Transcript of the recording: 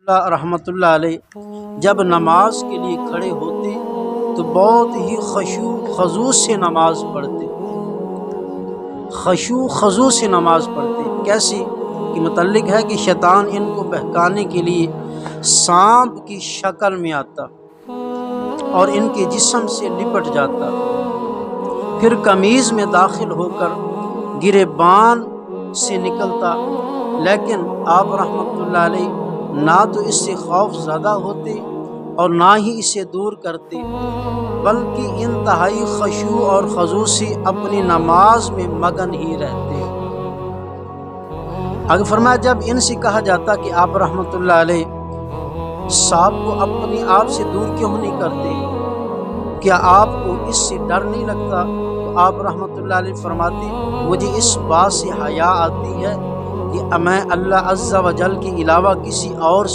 اللہ رحمۃ اللہ علیہ جب نماز کے لیے کھڑے ہوتے تو بہت ہی خشوع خضوع سے نماز پڑھتے، خشوع خضوع سے نماز پڑھتے۔ کیسی کہ متعلق ہے کہ شیطان ان کو بہکانے کے لیے سانپ کی شکل میں آتا اور ان کے جسم سے لپٹ جاتا، پھر قمیض میں داخل ہو کر گریبان سے نکلتا، لیکن آپ رحمۃ اللہ علیہ نہ تو اس سے خوف زدہ ہوتے اور نہ ہی اسے دور کرتے، بلکہ انتہائی خشوع اور خضوع سے اپنی نماز میں مگن ہی رہتے۔ آگے فرمایا جب ان سے کہا جاتا کہ آپ رحمۃ اللہ علیہ سانپ کو اپنی آپ سے دور کیوں نہیں کرتے، کیا آپ کو اس سے ڈر نہیں لگتا؟ تو آپ رحمۃ اللہ علیہ فرماتے مجھے اس بات سے حیا آتی ہے کہ میں اللہ عز و جل کے علاوہ کسی اور سے